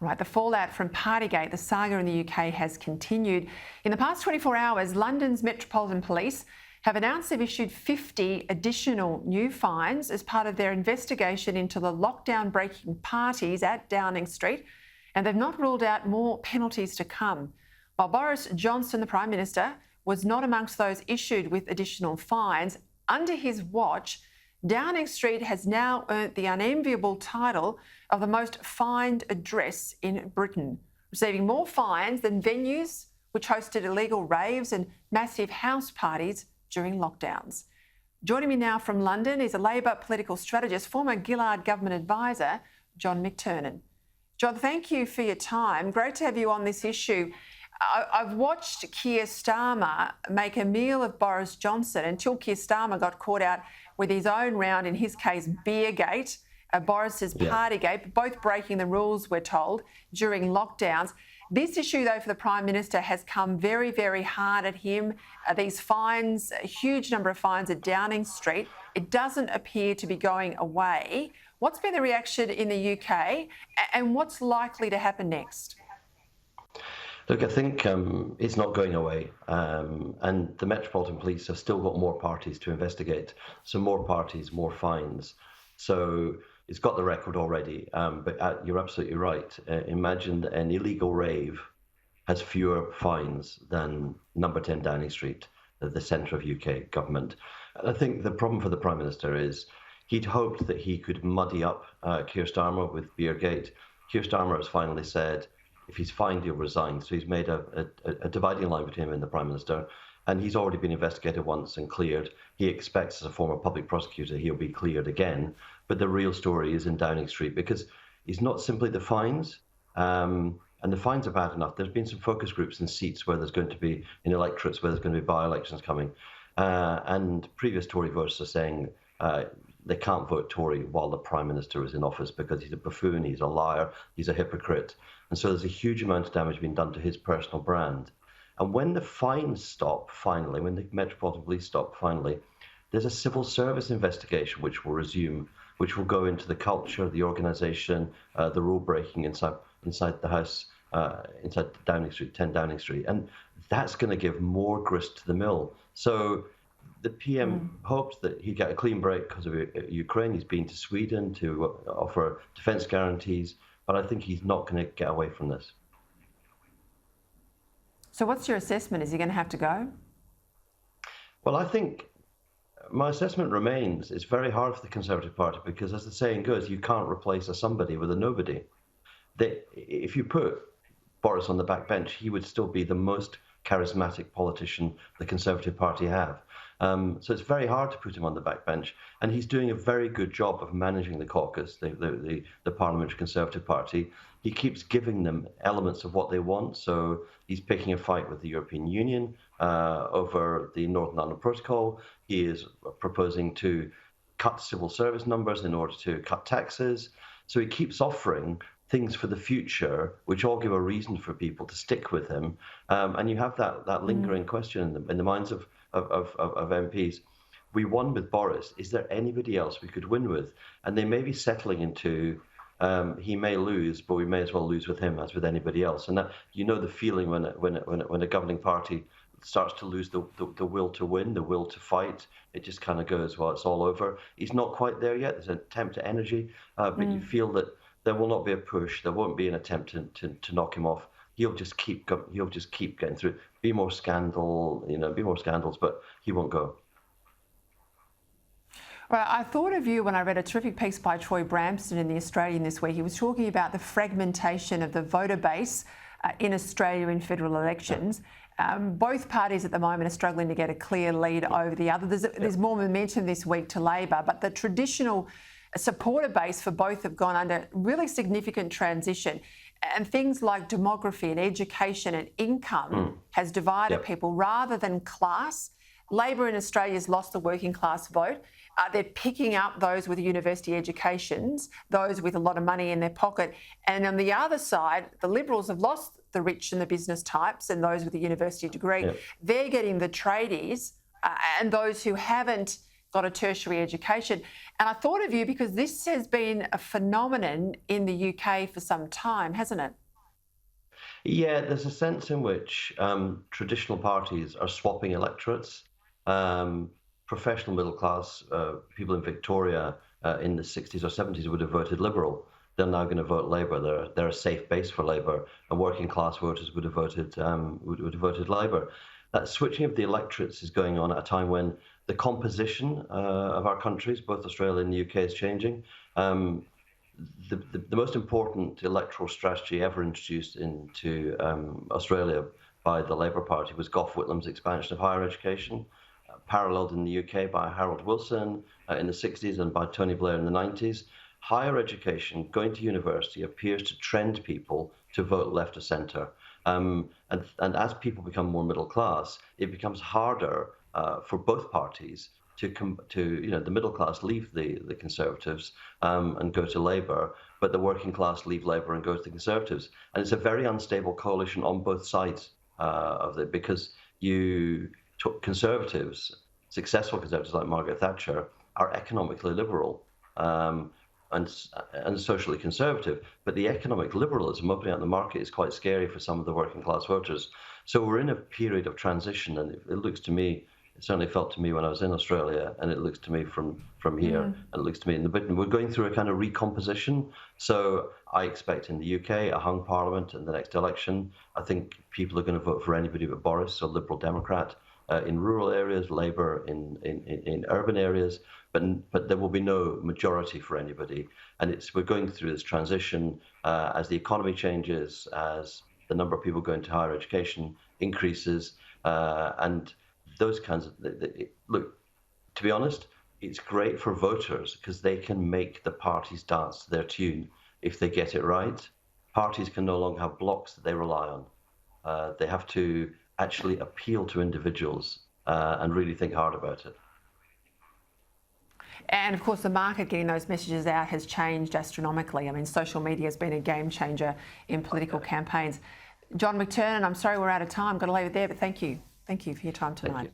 Right, the fallout from Partygate, the saga in the UK, has continued. In the past 24 hours, London's Metropolitan Police have announced they've issued 50 additional new fines as part of their investigation into the lockdown-breaking parties at Downing Street, and they've not ruled out more penalties to come. While Boris Johnson, the Prime Minister, was not amongst those issued with additional fines, under his watch, Downing Street has now earned the unenviable title of the most fined address in Britain, receiving more fines than venues which hosted illegal raves and massive house parties during lockdowns. Joining me now from London is a Labor political strategist, former Gillard government advisor, John McTernan. John, thank you for your time. Great to have you on this issue. I've watched Keir Starmer make a meal of Boris Johnson until Keir Starmer got caught out with his own round, in his case, Beergate, Boris's Partygate, both breaking the rules, we're told, during lockdowns. This issue, though, for the Prime Minister has come very, very hard at him. These fines, a huge number of fines at Downing Street, it doesn't appear to be going away. What's been the reaction in the UK and what's likely to happen next? Look, I think it's not going away, and the Metropolitan Police have still got more parties to investigate. So more parties, more fines. So it's got the record already, but you're absolutely right. Imagine that an illegal rave has fewer fines than number 10 Downing Street, the centre of UK government. And I think the problem for the Prime Minister is he'd hoped that he could muddy up Keir Starmer with Beergate. Keir Starmer has finally said, if he's fined, he'll resign. So he's made a dividing line between him and the Prime Minister. And he's already been investigated once and cleared. He expects, as a former public prosecutor, he'll be cleared again. But the real story is in Downing Street, because it's not simply the fines. And the fines are bad enough. There's been some focus groups in seats where there's going to be, in electorates, where there's going to be by-elections coming. And previous Tory voters are saying they can't vote Tory while the Prime Minister is in office because he's a buffoon, he's a liar, he's a hypocrite. And so there's a huge amount of damage being done to his personal brand. And when the fines stop, finally, when the Metropolitan Police stop, finally, there's a civil service investigation which will resume, which will go into the culture, the organisation, the rule breaking inside the house, inside Downing Street, 10 Downing Street. And that's going to give more grist to the mill. So the PM hopes that he'd get a clean break because of Ukraine. He's been to Sweden to offer defence guarantees, but I think he's not going to get away from this. So what's your assessment? Is he going to have to go? Well, I think my assessment remains it's very hard for the Conservative Party because, as the saying goes, you can't replace a somebody with a nobody. If you put Boris on the backbench, he would still be the most charismatic politician the Conservative Party have. So it's very hard to put him on the backbench, and he's doing a very good job of managing the caucus, the Parliamentary Conservative Party. He keeps giving them elements of what they want. So he's picking a fight with the European Union over the Northern Ireland Protocol. He is proposing to cut civil service numbers in order to cut taxes. So he keeps offering things for the future, which all give a reason for people to stick with him. And you have that lingering question in the minds of MPs. We won with Boris. Is there anybody else we could win with? And they may be settling into he may lose, but we may as well lose with him as with anybody else. And that, you know, the feeling when a governing party starts to lose the will to win, the will to fight, it just kind of goes, well, it's all over. He's not quite there yet. There's an attempt at energy, but you feel that there will not be a push. There won't be an attempt to knock him off. He'll just keep getting through. Be more scandals, but he won't go. Well, I thought of you when I read a terrific piece by Troy Bramston in The Australian this week. He was talking about the fragmentation of the voter base in Australia in federal elections. Both parties at the moment are struggling to get a clear lead over the other. There's more momentum this week to Labor, but the traditional supporter base for both have gone under really significant transition. And things like demography and education and income has divided people rather than class. Labor in Australia has lost the working class vote. They're picking up those with university educations, those with a lot of money in their pocket. And on the other side, the Liberals have lost the rich and the business types and those with a university degree. They're getting the tradies and those who haven't got a tertiary education. And I thought of you because this has been a phenomenon in the UK for some time, hasn't it? Yeah, there's a sense in which traditional parties are swapping electorates. Professional middle class people in Victoria in the 60s or 70s would have voted Liberal. They're now going to vote Labour. They're a safe base for Labour, and working class voters would have voted Labour. That switching of the electorates is going on at a time when the composition of our countries, both Australia and the UK, is changing. The most important electoral strategy ever introduced into Australia by the Labour Party was Gough Whitlam's expansion of higher education, paralleled in the UK by Harold Wilson in the 60s and by Tony Blair in the 90s. Higher education, going to university, appears to trend people to vote left of centre. And as people become more middle class, it becomes harder for both parties to the middle class leave the Conservatives and go to Labour, but the working class leave Labour and go to the Conservatives. And it's a very unstable coalition on both sides of it, because you took Conservatives, successful Conservatives like Margaret Thatcher, are economically liberal. And socially conservative, but the economic liberalism opening up the market is quite scary for some of the working class voters. So we're in a period of transition, and it looks to me, it certainly felt to me when I was in Australia, and it looks to me from here, and it looks to me in the Britain, we're going through a kind of recomposition. So I expect in the UK a hung parliament in the next election. I think people are going to vote for anybody but Boris, so Liberal Democrat. In rural areas, Labour in urban areas, but there will be no majority for anybody. And we're going through this transition as the economy changes, as the number of people going to higher education increases, and those kinds of look. To be honest, it's great for voters because they can make the parties dance to their tune if they get it right. Parties can no longer have blocks that they rely on. They have to actually appeal to individuals and really think hard about it. And of course, the market getting those messages out has changed astronomically. I mean, social media has been a game changer in political campaigns. John McTernan, I'm sorry we're out of time. Got to leave it there, but thank you. Thank you for your time tonight.